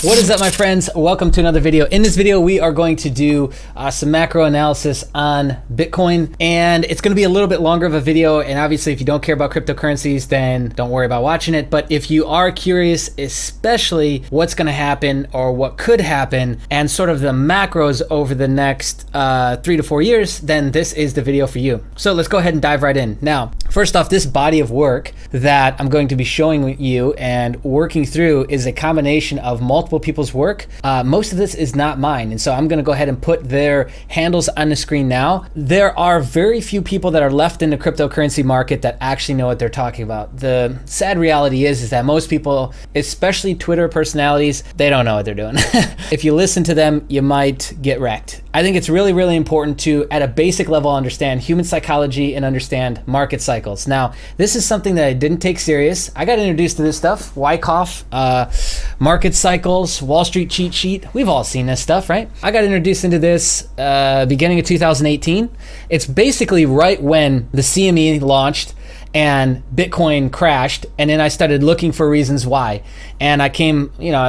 What is up, my friends? Welcome to another video. In this video, we are going to do some macro analysis on Bitcoin, and it's going to be a little bit longer of a video. And obviously, if you don't care about cryptocurrencies, then don't worry about watching it. But if you are curious, especially what's going to happen or what could happen and sort of the macros over the next 3 to 4 years, then this is the video for you. So let's go ahead and dive right in. Now, first off, this body of work that I'm going to be showing you and working through is a combination of multiple people's work. Most of this is not mine, and so I'm going to go ahead and put their handles on the screen now. There are very few people that are left in the cryptocurrency market that actually know what they're talking about. The sad reality is that most people, especially Twitter personalities, they don't know what they're doing. If you listen to them, you might get wrecked. I think it's really, really important to, at a basic level, understand human psychology and understand market cycles. Now, this is something that I didn't take serious. I got introduced to this stuff, Wyckoff, market cycles, Wall Street cheat sheet. We've all seen this stuff, right? I got introduced into this beginning of 2018. It's basically right when the CME launched and Bitcoin crashed, and then I started looking for reasons why. And I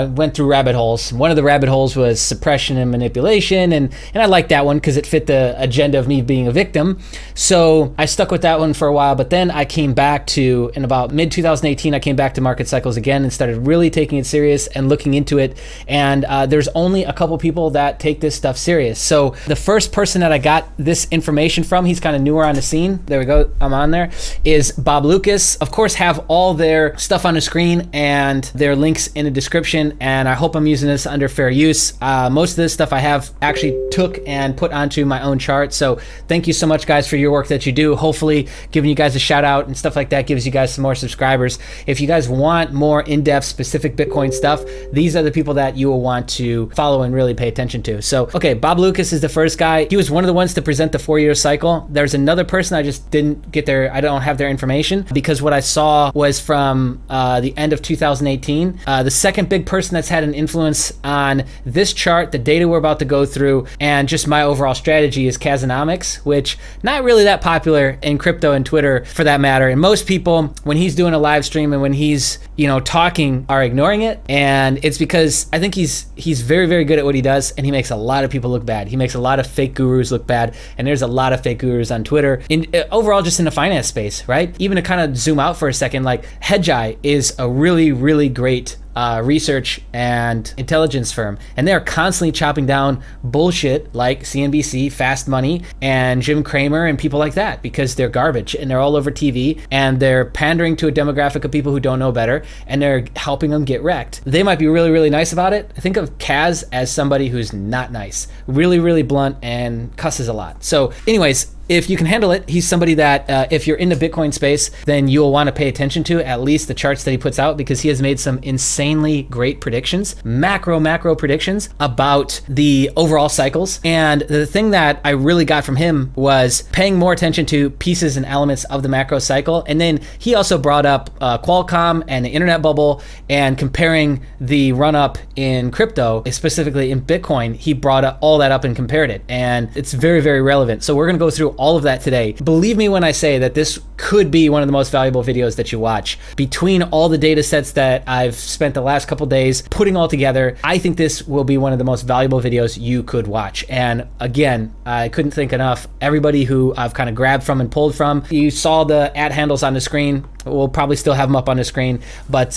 went through rabbit holes. One of the rabbit holes was suppression and manipulation, and I liked that one because it fit the agenda of me being a victim. So I stuck with that one for a while, but then I came back to, in about mid-2018, I came back to market cycles again and started really taking it serious and looking into it. And there's only a couple people that take this stuff serious. So the first person that I got this information from, he's kind of newer on the scene, there we go, I'm on there, is Bob Lucas. Of course, have all their stuff on the screen and their links in the description, and I hope I'm using this under fair use. Most of this stuff I have actually took and put onto my own chart, so thank you so much, guys, for your work that you do. Hopefully giving you guys a shout out and stuff like that gives you guys some more subscribers. If you guys want more in-depth specific Bitcoin stuff, these are the people that you will want to follow and really pay attention to. So okay, Bob Lucas is the first guy. He was one of the ones to present the 4-year cycle. There's another person, I just didn't get their, I don't have their information because what I saw was from the end of 2018. The second big person that's had an influence on this chart, the data we're about to go through, and just my overall strategy is Kazanomics, which not really that popular in crypto and Twitter for that matter. And most people, when he's doing a live stream and when he's, you know, talking, are ignoring it. And it's because I think he's very, very good at what he does, and he makes a lot of people look bad. He makes a lot of fake gurus look bad, and there's a lot of fake gurus on Twitter. Overall, just in the finance space, right? Even to kind of zoom out for a second, like Hedgeye is a really, really great research and intelligence firm, and they're constantly chopping down bullshit like CNBC, Fast Money, and Jim Cramer and people like that because they're garbage and they're all over TV and they're pandering to a demographic of people who don't know better, and they're helping them get wrecked. They might be really, really nice about it. I think of Kaz as somebody who's not nice, really, really blunt and cusses a lot. So anyways, if you can handle it, he's somebody that if you're in the Bitcoin space, then you'll want to pay attention to at least the charts that he puts out, because he has made some insanely great predictions, macro predictions about the overall cycles. And the thing that I really got from him was paying more attention to pieces and elements of the macro cycle. And then he also brought up Qualcomm and the internet bubble and comparing the run up in crypto, specifically in Bitcoin. He brought all that up and compared it, and it's very, very relevant. So we're going to go through all of that today. Believe me when I say that this could be one of the most valuable videos that you watch. Between all the data sets that I've spent the last couple days putting all together, I think this will be one of the most valuable videos you could watch. And again, I couldn't think enough. Everybody who I've kind of grabbed from and pulled from, you saw the @ handles on the screen. We'll probably still have them up on the screen, but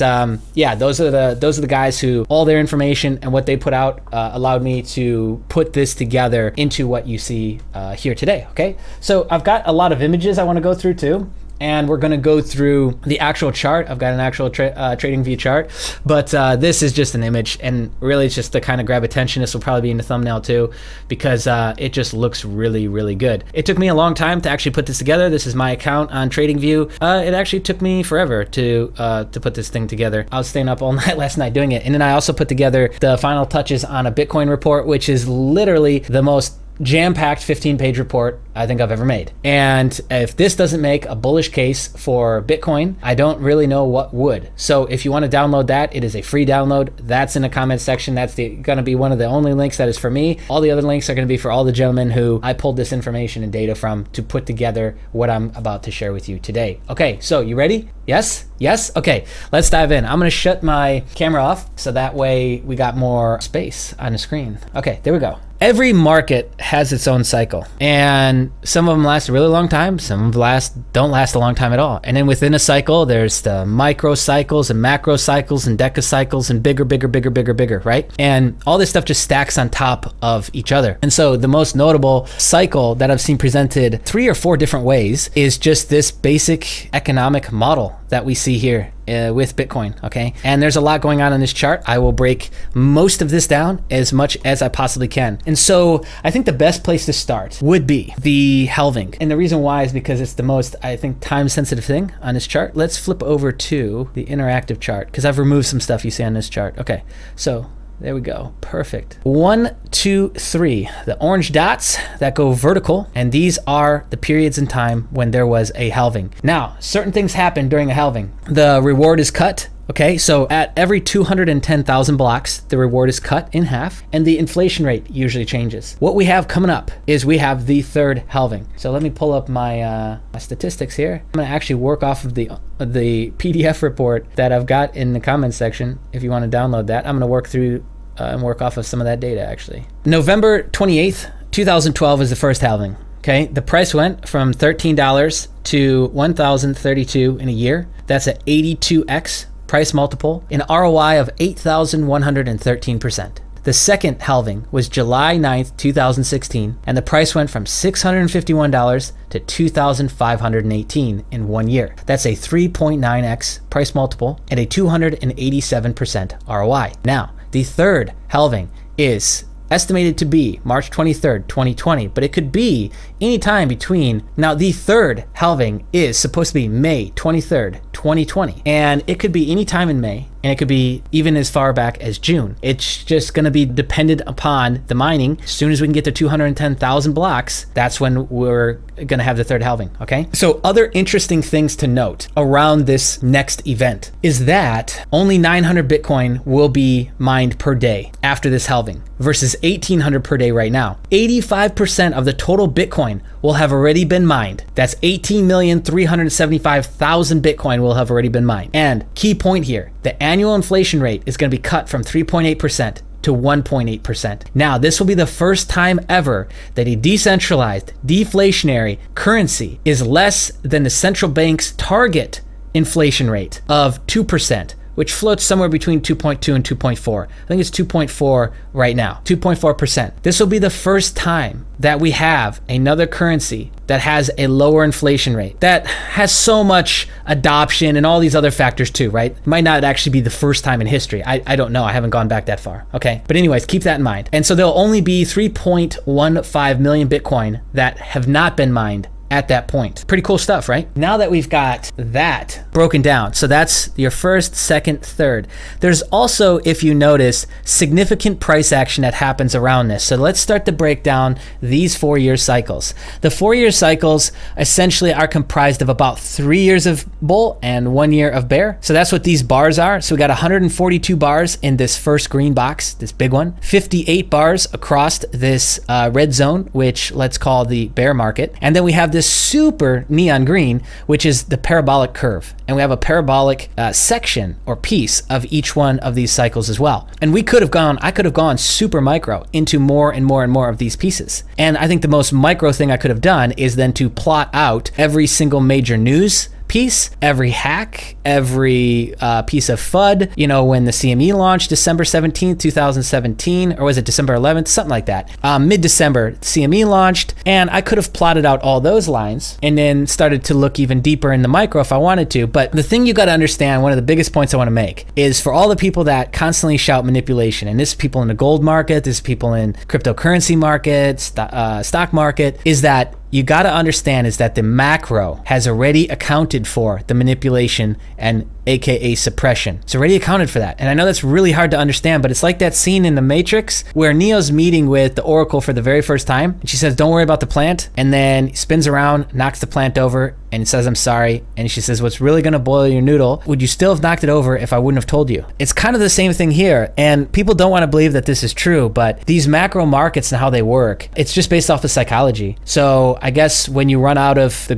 yeah, those are the guys who all their information and what they put out allowed me to put this together into what you see here today. Okay, so I've got a lot of images I want to go through too, and we're going to go through the actual chart. I've got an actual trading view chart, but this is just an image, and really it's just to kind of grab attention. This will probably be in the thumbnail too, because it just looks really, really good. It took me a long time to actually put this together. This is my account on TradingView. It actually took me forever to put this thing together. I was staying up all night last night doing it, and then I also put together the final touches on a Bitcoin report, which is literally the most jam-packed 15-page report I think I've ever made. And if this doesn't make a bullish case for Bitcoin, I don't really know what would. So if you want to download that, it is a free download. That's in the comment section. That's going to be one of the only links that is for me. All the other links are going to be for all the gentlemen who I pulled this information and data from to put together what I'm about to share with you today. Okay, so you ready? Yes? Yes? Okay, let's dive in. I'm going to shut my camera off so that way we got more space on the screen. Okay, there we go. Every market has its own cycle, and some of them last a really long time, some of them don't last a long time at all. And then within a cycle, there's the micro cycles and macro cycles and decacycles and bigger, right? And all this stuff just stacks on top of each other. And so the most notable cycle that I've seen presented 3 or 4 different ways is just this basic economic model that we see here with Bitcoin, okay? And there's a lot going on in this chart. I will break most of this down as much as I possibly can. And so I think the best place to start would be the halving. And the reason why is because it's the most, I think, time-sensitive thing on this chart. Let's flip over to the interactive chart because I've removed some stuff you see on this chart. Okay, so there we go. Perfect. 1, 2, 3. The orange dots that go vertical, and these are the periods in time when there was a halving. Now, certain things happen during a halving. The reward is cut. Okay, so at every 210,000 blocks, the reward is cut in half, and the inflation rate usually changes. What we have coming up is we have the third halving. So let me pull up my, my statistics here. I'm gonna actually work off of the PDF report that I've got in the comments section. If you want to download that, I'm gonna work through and work off of some of that data actually. November 28th, 2012 is the first halving. Okay, the price went from $13 to $1,032 in a year. That's an 82x price multiple, an ROI of 8,113%. The second halving was July 9th, 2016, and the price went from $651 to $2,518 in 1 year. That's a 3.9x price multiple and a 287% ROI. Now, the third halving is estimated to be March 23rd, 2020, but it could be any time between. Now, the third halving is supposed to be May 23rd, 2020, and it could be any time in May, and it could be even as far back as June. It's just going to be dependent upon the mining. As soon as we can get to 210,000 blocks, that's when we're going to have the third halving, okay? So other interesting things to note around this next event is that only 900 Bitcoin will be mined per day after this halving versus 1,800 per day right now. 85% of the total Bitcoin will have already been mined. That's 18,375,000 Bitcoin will have already been mined. And key point here, the annual inflation rate is going to be cut from 3.8% to 1.8%. Now, this will be the first time ever that a decentralized, deflationary currency is less than the central bank's target inflation rate of 2%, which floats somewhere between 2.2 and 2.4. I think it's 2.4 right now, 2.4%. This will be the first time that we have another currency that has a lower inflation rate, that has so much adoption and all these other factors too, right? It might not actually be the first time in history. I don't know. I haven't gone back that far. Okay. But anyways, keep that in mind. And so there'll only be 3.15 million Bitcoin that have not been mined at that point. Pretty cool stuff, right? Now that we've got that broken down, so that's your first, second, third. There's also, if you notice, significant price action that happens around this. So let's start to break down these 4-year cycles. The 4-year cycles essentially are comprised of about 3 years of bull and 1 year of bear. So that's what these bars are. So we got 142 bars in this first green box, this big one, 58 bars across this red zone, which let's call the bear market. And then we have this super neon green, which is the parabolic curve. And we have a parabolic section or piece of each one of these cycles as well. And I could have gone super micro into more and more and more of these pieces. And I think the most micro thing I could have done is then to plot out every single major news piece, every hack, every piece of FUD, you know, when the CME launched December 17th, 2017, or was it December 11th? Something like that. Mid-December, CME launched, and I could have plotted out all those lines and then started to look even deeper in the micro if I wanted to. But the thing you got to understand, one of the biggest points I want to make, is for all the people that constantly shout manipulation, and this is people in the gold market, this is people in cryptocurrency market, stock market, is that you got to understand is that the macro has already accounted for the manipulation and aka suppression. It's already accounted for that. And I know that's really hard to understand, but it's like that scene in The Matrix where Neo's meeting with the Oracle for the very first time, and she says, don't worry about the plant, and then he spins around, knocks the plant over, and says, I'm sorry. And she says, what's really gonna boil your noodle? Would you still have knocked it over if I wouldn't have told you? It's kind of the same thing here, and people don't want to believe that this is true, but these macro markets and how they work, it's just based off of psychology. So I guess when you run out of the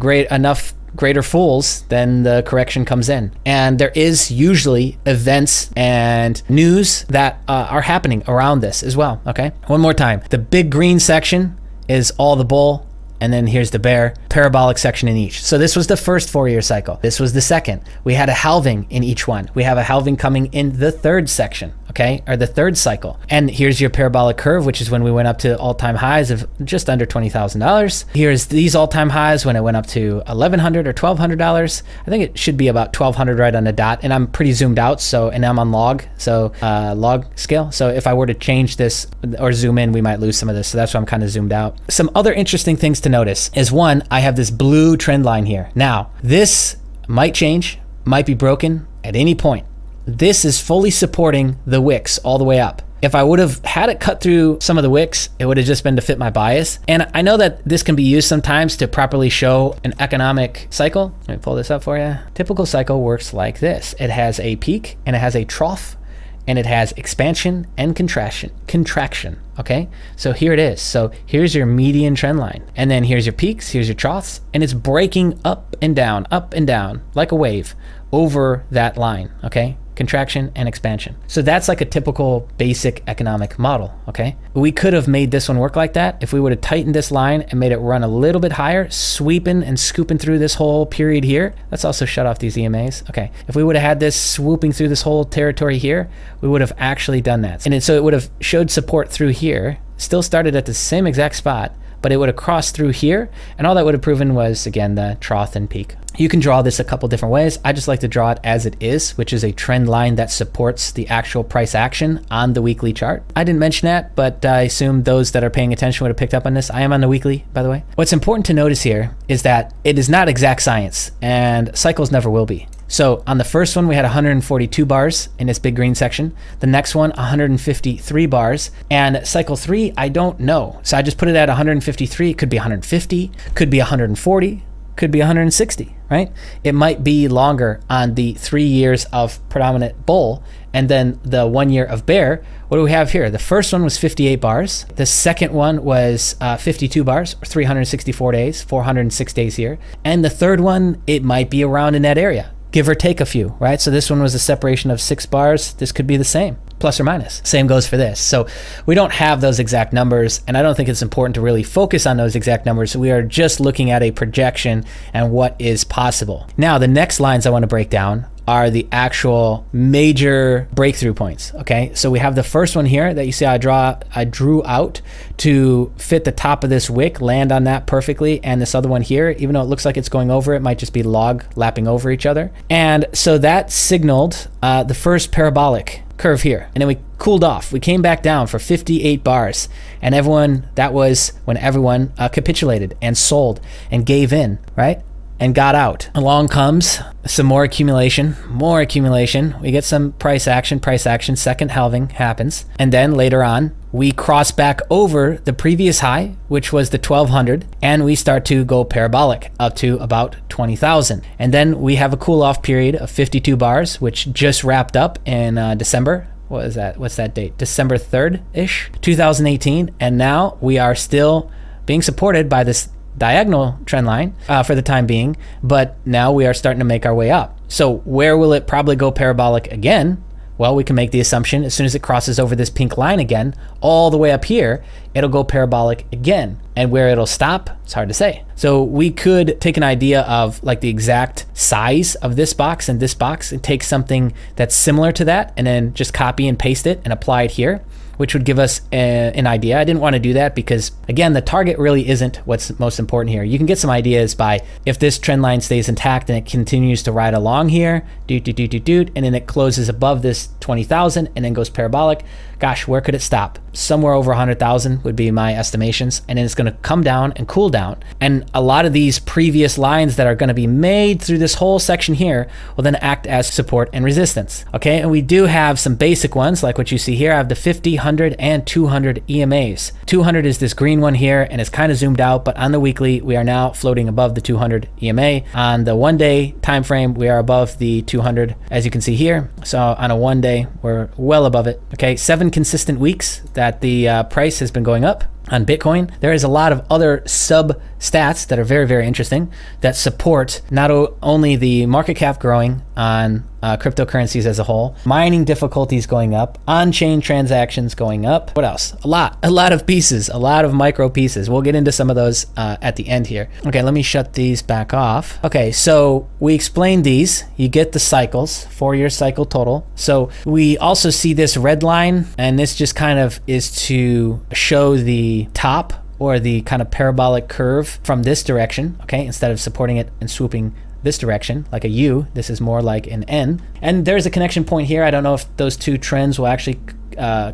greater fools, then the correction comes in. And there is usually events and news that are happening around this as well, okay? One more time. The big green section is all the bull, and then here's the bear, parabolic section in each. So this was the first 4-year cycle. This was the second. We had a halving in each one. We have a halving coming in the third section, okay? Or the third cycle. And here's your parabolic curve, which is when we went up to all-time highs of just under $20,000. Here's these all-time highs when it went up to $1,100 or $1,200. I think it should be about $1,200 right on the dot. And I'm pretty zoomed out, so, and I'm on log, so log scale. So if I were to change this or zoom in, we might lose some of this. So that's why I'm kind of zoomed out. Some other interesting things to notice is, one, I have this blue trend line here. Now, this might change, might be broken at any point. This is fully supporting the wicks all the way up. If I would have had it cut through some of the wicks, it would have just been to fit my bias. And I know that this can be used sometimes to properly show an economic cycle. Let me pull this up for you. Typical cycle works like this. It has a peak and it has a trough, and it has expansion and contraction, okay? So here it is. So here's your median trend line. And then here's your peaks, here's your troughs, and it's breaking up and down, like a wave over that line, okay? Contraction and expansion. So that's like a typical basic economic model, okay? We could have made this one work like that if we would have tightened this line and made it run a little bit higher, sweeping and scooping through this whole period here. Let's also shut off these EMAs. Okay, if we would have had this swooping through this whole territory here, we would have actually done that. And so it would have showed support through here, still started at the same exact spot, but it would have crossed through here, and all that would have proven was, again, the trough and peak. You can draw this a couple different ways. I just like to draw it as it is, which is a trend line that supports the actual price action on the weekly chart. I didn't mention that, but I assume those that are paying attention would have picked up on this. I am on the weekly, by the way. What's important to notice here is that it is not exact science, and cycles never will be. So on the first one, we had 142 bars in this big green section. The next one, 153 bars. And cycle 3, I don't know. So I just put it at 153. It could be 150, could be 140, could be 160, right? It might be longer on the 3 years of predominant bull, and then the 1 year of bear. What do we have here? The first one was 58 bars. The second one was 52 bars, or 364 days, 406 days here. And the third one, it might be around in that area, give or take a few, right? So this one was a separation of 6 bars. This could be the same, plus or minus. Same goes for this. So we don't have those exact numbers, and I don't think it's important to really focus on those exact numbers. We are just looking at a projection and what is possible. Now, the next lines I want to break down are the actual major breakthrough points, okay? So we have the first one here that you see I drew out to fit the top of this wick, land on that perfectly, and this other one here, even though it looks like it's going over, it might just be log lapping over each other. And so that signaled the first parabolic curve here, and then we cooled off. We came back down for 58 bars, and that was when everyone capitulated and sold and gave in, right? And got out. Along comes some more accumulation. We get some price action, second halving happens. And then later on, we cross back over the previous high, which was the 1200, and we start to go parabolic up to about 20,000. And then we have a cool off period of 52 bars, which just wrapped up in December. What is that? What's that date? December 3rd-ish, 2018. And now we are still being supported by this diagonal trend line for the time being, but now we are starting to make our way up. So where will it probably go parabolic again? Well, we can make the assumption as soon as it crosses over this pink line again, all the way up here, it'll go parabolic again. And where it'll stop, it's hard to say. So we could take an idea of like the exact size of this box and this box and take something that's similar to that and then just copy and paste it and apply it here, which would give us an idea. I didn't want to do that because, again, the target really isn't what's most important here. You can get some ideas by if this trend line stays intact and it continues to ride along here, and then it closes above this 20,000 and then goes parabolic. Gosh, where could it stop? somewhere over 100,000 would be my estimations. And then it's going to come down and cool down. And a lot of these previous lines that are going to be made through this whole section here will then act as support and resistance. Okay, and we do have some basic ones like what you see here. I have the 50, 100, and 200 EMAs. 200 is this green one here, and it's kind of zoomed out, but on the weekly, we are now floating above the 200 EMA. On the 1 day time frame, we are above the 200, as you can see here. So on a 1 day, we're well above it. Okay, 7 consistent weeks that the price has been going up on Bitcoin. There is a lot of other sub stats that are very, very interesting that support not only the market cap growing on cryptocurrencies as a whole, mining difficulties going up, on-chain transactions going up. What else? A lot of pieces, a lot of micro pieces. We'll get into some of those at the end here. Okay, let me shut these back off. Okay, so we explained these. You get the cycles, 4-year cycle total. So we also see this red line, and this just kind of is to show the top or the kind of parabolic curve from this direction, okay, instead of supporting it and swooping this direction like a U. This is more like an N. And there's a connection point here. I don't know if those two trends will actually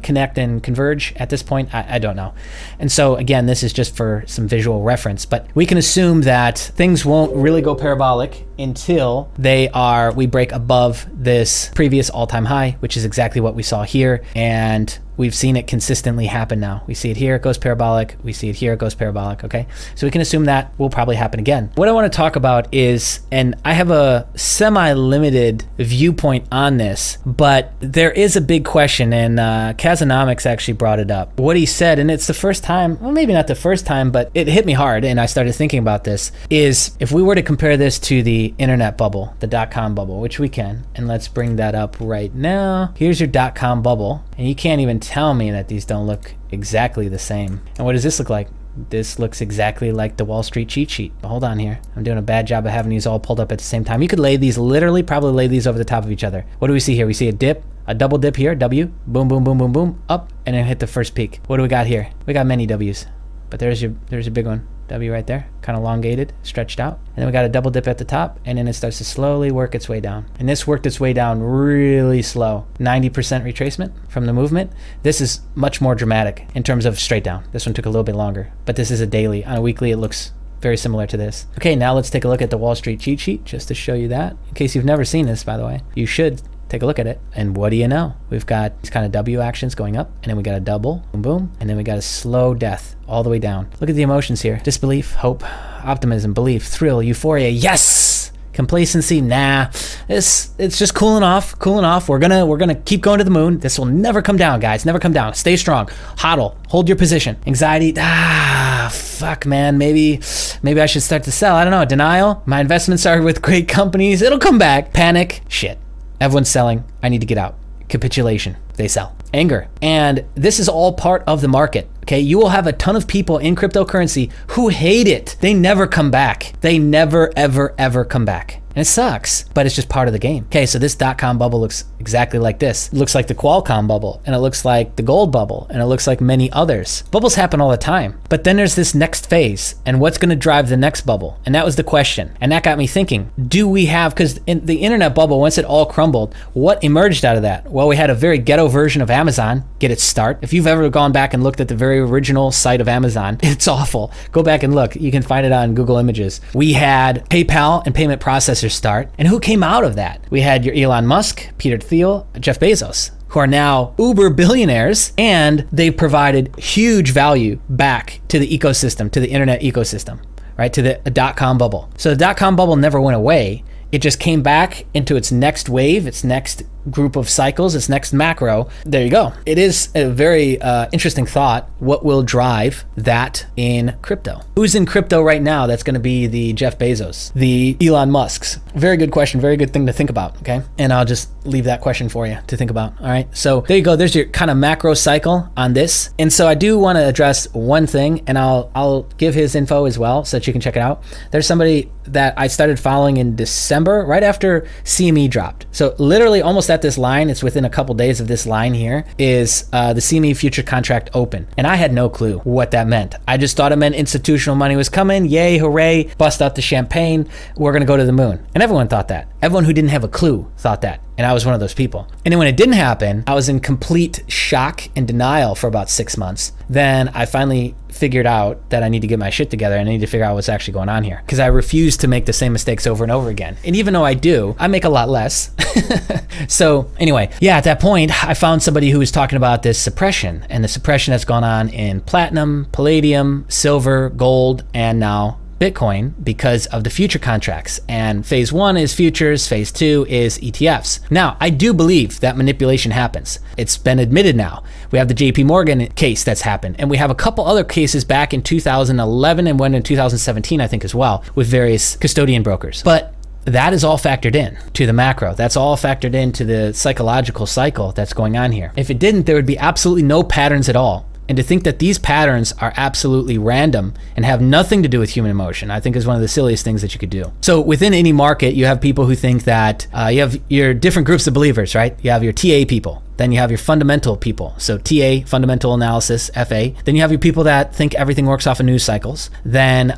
connect and converge at this point. I don't know. And so again, this is just for some visual reference, but we can assume that things won't really go parabolic until we break above this previous all-time high, which is exactly what we saw here. And we've seen it consistently happen now. We see it here, it goes parabolic. We see it here, it goes parabolic, okay? So we can assume that will probably happen again. What I want to talk about is, and I have a semi-limited viewpoint on this, but there is a big question, and Kazanomics actually brought it up. What he said, and it's the first time, well, maybe not the first time, but it hit me hard, and I started thinking about this, is if we were to compare this to the internet bubble, the .com bubble, which we can, and let's bring that up right now. Here's your .com bubble, and you can't even tell me that these don't look exactly the same. And what does this look like? This looks exactly like the Wall Street cheat sheet. Hold on here. I'm doing a bad job of having these all pulled up at the same time. You could lay these, literally probably lay these over the top of each other. What do we see here? We see a dip, a double dip here, W, boom, boom, boom, boom, boom, up, and then hit the first peak. What do we got here? We got many W's, but there's your big one. W right there, kind of elongated, stretched out. And then we got a double dip at the top, and then it starts to slowly work its way down. And this worked its way down really slow. 90% retracement from the movement. This is much more dramatic in terms of straight down. This one took a little bit longer, but this is a daily. On a weekly, it looks very similar to this. Okay, now let's take a look at the Wall Street cheat sheet, just to show you that. In case you've never seen this, by the way, you should take a look at it. And what do you know? We've got these kind of W actions going up, and then we got a double, boom, boom, and then we got a slow death all the way down. Look at the emotions here. Disbelief, hope, optimism, belief, thrill, euphoria, yes! Complacency, nah. It's just cooling off. We're gonna keep going to the moon. This will never come down, guys. Never come down. Stay strong. Hodl. Hold your position. Anxiety, fuck, man. Maybe I should start to sell. I don't know. Denial. My investments are with great companies. It'll come back. Panic. Shit. Everyone's selling. I need to get out. Capitulation. They sell. Anger. And this is all part of the market. Okay, you will have a ton of people in cryptocurrency who hate it. They never come back. They never, ever, ever come back. And it sucks, but it's just part of the game. Okay, so this .com bubble looks exactly like this. It looks like the Qualcomm bubble, and it looks like the gold bubble, and it looks like many others. Bubbles happen all the time. But then there's this next phase, and what's gonna drive the next bubble? And that was the question. And that got me thinking, do we have, because in the internet bubble, once it all crumbled, what emerged out of that? Well, we had a very ghetto version of Amazon get its start. If you've ever gone back and looked at the very original site of Amazon, it's awful. Go back and look. You can find it on Google Images. We had PayPal and payment processors start. And who came out of that? We had your Elon Musk, Peter Thiel, Jeff Bezos, who are now uber billionaires, and they provided huge value back to the ecosystem, to the internet ecosystem, right? To the .com bubble. So the .com bubble never went away. It just came back into its next wave, its next group of cycles, its next macro. There you go. It is a very interesting thought. What will drive that in crypto? Who's in crypto right now that's going to be the Jeff Bezos, the Elon Musks? Very good question. Very good thing to think about, okay? And I'll just leave that question for you to think about, all right? So there you go. There's your kind of macro cycle on this. And so I do want to address one thing, and I'll give his info as well so that you can check it out. There's somebody that I started following in December, right after CME dropped. So literally almost at this line, it's within a couple days of this line here, is the CME future contract open. And I had no clue what that meant. I just thought it meant institutional money was coming. Yay, hooray, bust out the champagne. We're going to go to the moon. And everyone thought that. Everyone who didn't have a clue thought that. And I was one of those people. And then when it didn't happen, I was in complete shock and denial for about 6 months. Then I finally figured out that I need to get my shit together and I need to figure out what's actually going on here, because I refuse to make the same mistakes over and over again. And even though I do, I make a lot less. So anyway, yeah, at that point, I found somebody who was talking about this suppression, and the suppression that's gone on in platinum, palladium, silver, gold, and now Bitcoin, because of the future contracts. And phase 1 is futures, phase 2 is ETFs. Now, I do believe that manipulation happens. It's been admitted now. We have the JP Morgan case that's happened, and we have a couple other cases back in 2011 and one in 2017, I think, as well, with various custodian brokers. But that is all factored in to the macro. That's all factored into the psychological cycle that's going on here. If it didn't, there would be absolutely no patterns at all. And to think that these patterns are absolutely random and have nothing to do with human emotion, I think is one of the silliest things that you could do. So within any market, you have people who think that you have your different groups of believers, right? You have your TA people. Then you have your fundamental people. So TA, fundamental analysis, FA. Then you have your people that think everything works off of news cycles. Then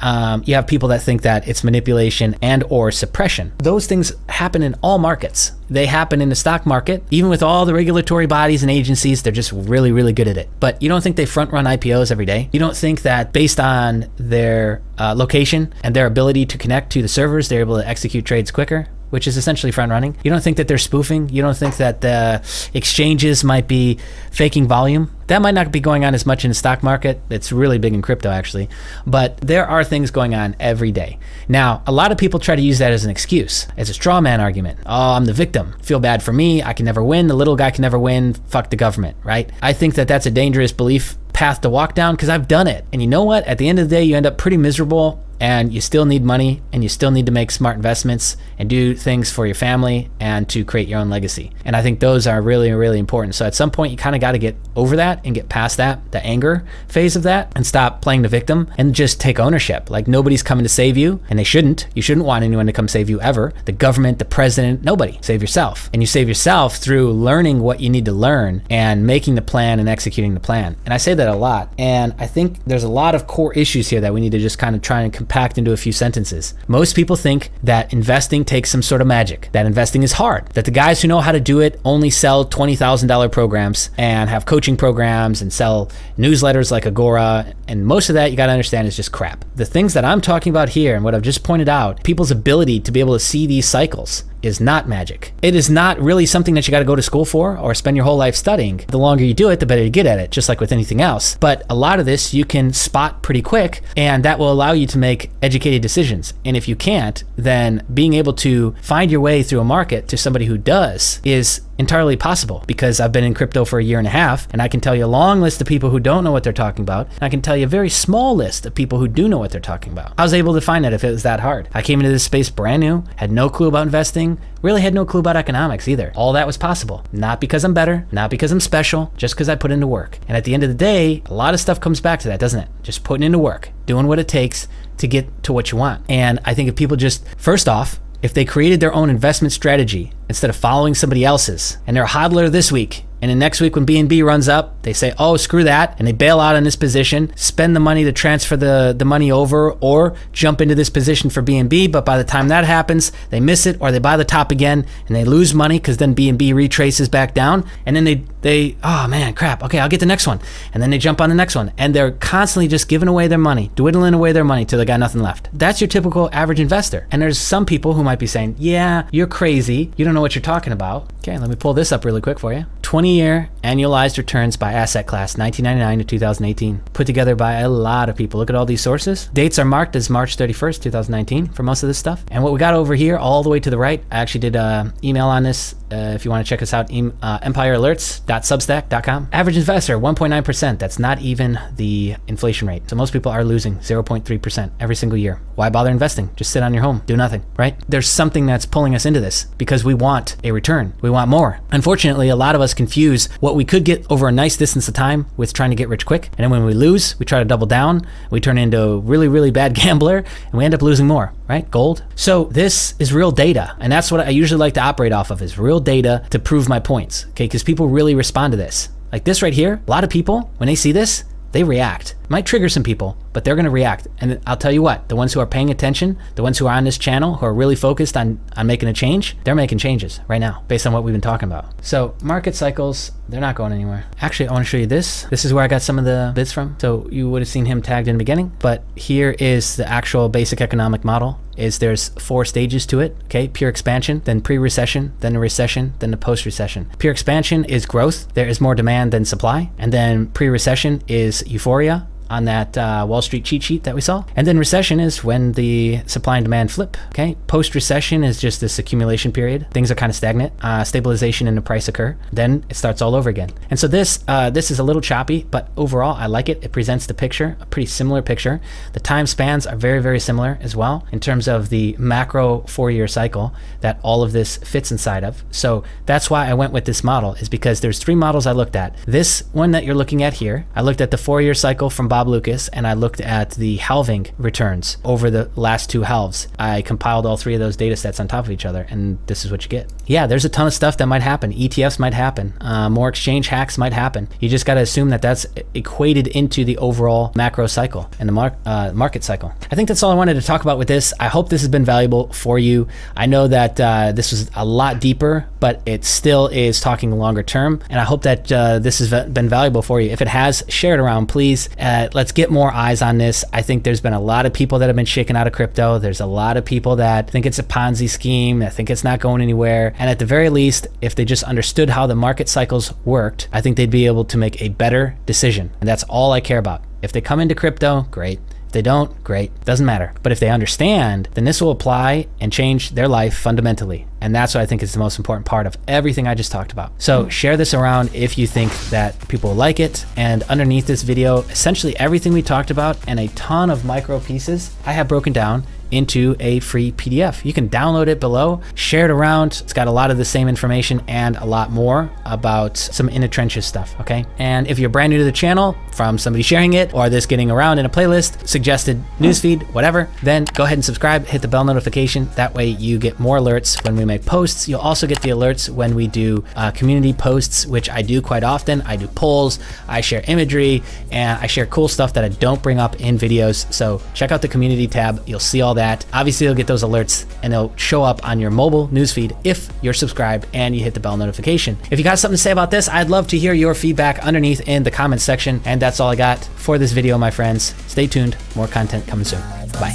you have people that think that it's manipulation and or suppression. Those things happen in all markets. They happen in the stock market. Even with all the regulatory bodies and agencies, they're just really, really good at it. But you don't think they front run IPOs every day? You don't think that based on their location and their ability to connect to the servers, they're able to execute trades quicker? Which is essentially front running. You don't think that they're spoofing? You don't think that the exchanges might be faking volume? That might not be going on as much in the stock market. It's really big in crypto, actually. But there are things going on every day. Now, a lot of people try to use that as an excuse, as a straw man argument. Oh, I'm the victim. Feel bad for me. I can never win. The little guy can never win. Fuck the government, right? I think that that's a dangerous belief path to walk down, because I've done it. And you know what? At the end of the day, you end up pretty miserable, and you still need money, and you still need to make smart investments and do things for your family and to create your own legacy. And I think those are really, really important. So at some point, you kind of got to get over that and get past that, the anger phase of that, and stop playing the victim and just take ownership. Like, nobody's coming to save you, and they shouldn't. You shouldn't want anyone to come save you ever. The government, the president, nobody. Save yourself. And you save yourself through learning what you need to learn and making the plan and executing the plan. And I say that a lot. And I think there's a lot of core issues here that we need to just kind of try and compact into a few sentences. Most people think that investing takes some sort of magic, that investing is hard, that the guys who know how to do it only sell $20,000 programs and have coaching programs and sell newsletters like Agora, and most of that, you got to understand, is just crap. The things that I'm talking about here and what I've just pointed out, people's ability to be able to see these cycles, is not magic. It is not really something that you got to go to school for or spend your whole life studying. The longer you do it, the better you get at it, just like with anything else. But a lot of this you can spot pretty quick, and that will allow you to make educated decisions. And if you can't, then being able to find your way through a market to somebody who does is entirely possible, because I've been in crypto for 1.5 years, and I can tell you a long list of people who don't know what they're talking about, and I can tell you a very small list of people who do know what they're talking about. I was able to find that if it was that hard. I came into this space brand new, had no clue about investing, really had no clue about economics either. All that was possible. Not because I'm better, not because I'm special, just because I put into work. And at the end of the day, a lot of stuff comes back to that, doesn't it? Just putting into work, doing what it takes to get to what you want. And I think if people just, first off, if they created their own investment strategy instead of following somebody else's, and they're a hodler this week, and then next week when BNB runs up, they say, oh, screw that, and they bail out on this position, spend the money to transfer the money over, or jump into this position for BNB, but by the time that happens, they miss it, or they buy the top again, and they lose money, because then BNB retraces back down, and then they, oh man, crap, okay, I'll get the next one, and then they jump on the next one, and they're constantly just giving away their money, dwindling away their money till they got nothing left. That's your typical average investor. And there's some people who might be saying, yeah, you're crazy, you don't know what you're talking about. Okay, let me pull this up really quick for you. 20-year annualized returns by asset class, 1999 to 2018, put together by a lot of people. Look at all these sources. Dates are marked as March 31st, 2019 for most of this stuff. And what we got over here, all the way to the right, I actually did an email on this. If you want to check us out, empirealerts.substack.com. Average investor, 1.9%. That's not even the inflation rate. So most people are losing 0.3% every single year. Why bother investing? Just sit on your home, do nothing, right? There's something that's pulling us into this because we want a return. We want more. Unfortunately, a lot of us confuse what we could get over a nice distance of time with trying to get rich quick. And then when we lose, we try to double down. We turn into a really, really bad gambler, and we end up losing more, right? Gold. So this is real data. And that's what I usually like to operate off of, is real data to prove my points, okay? Because people really respond to this. Like this right here, a lot of people, when they see this, they react. It might trigger some people, but they're going to react. And I'll tell you what, the ones who are paying attention, the ones who are on this channel, who are really focused on making a change, they're making changes right now based on what we've been talking about. So market cycles, they're not going anywhere. Actually, I want to show you this. This is where I got some of the bits from. So you would have seen him tagged in the beginning, but here is the actual basic economic model. There's 4 stages to it, okay? Pure expansion, then pre-recession, then the recession, then the post-recession. Pure expansion is growth. There is more demand than supply. And then pre-recession is euphoria on that Wall Street cheat sheet that we saw. And then recession is when the supply and demand flip, okay? Post-recession is just this accumulation period. Things are kind of stagnant. Stabilization in the price occur. Then it starts all over again. And so this is a little choppy, but overall I like it. It presents the picture, a pretty similar picture. The time spans are very, very similar as well in terms of the macro 4-year cycle that all of this fits inside of. So that's why I went with this model, is because there's 3 models I looked at. This one that you're looking at here, I looked at the 4-year cycle from Bob Lucas, and I looked at the halving returns over the last 2 halves. I compiled all 3 of those data sets on top of each other, and this is what you get. Yeah, there's a ton of stuff that might happen. ETFs might happen. More exchange hacks might happen. You just got to assume that that's equated into the overall macro cycle and the market cycle. I think that's all I wanted to talk about with this. I hope this has been valuable for you. I know that this was a lot deeper, but it still is talking longer term, and I hope that this has been valuable for you. If it has, share it around, please. Let's get more eyes on this. I think there's been a lot of people that have been shaken out of crypto. There's a lot of people that think it's a Ponzi scheme, that think it's not going anywhere. And at the very least, if they just understood how the market cycles worked, I think they'd be able to make a better decision. And that's all I care about. If they come into crypto, great. If they don't, great. Doesn't matter. But if they understand, then this will apply and change their life fundamentally. And that's what I think is the most important part of everything I just talked about. So share this around if you think that people will like it. And underneath this video, essentially everything we talked about and a ton of micro pieces I have broken down into a free PDF. You can download it below, share it around. It's got a lot of the same information and a lot more about some in the trenches stuff, okay? And if you're brand new to the channel from somebody sharing it or this getting around in a playlist, suggested newsfeed, whatever, then go ahead and subscribe, hit the bell notification. That way you get more alerts when we make posts. You'll also get the alerts when we do community posts, which I do quite often. I do polls, I share imagery, and I share cool stuff that I don't bring up in videos. So check out the community tab. You'll see all that. Obviously, you'll get those alerts and they'll show up on your mobile newsfeed if you're subscribed and you hit the bell notification. If you got something to say about this, I'd love to hear your feedback underneath in the comments section. And that's all I got for this video, my friends. Stay tuned. More content coming soon. Bye.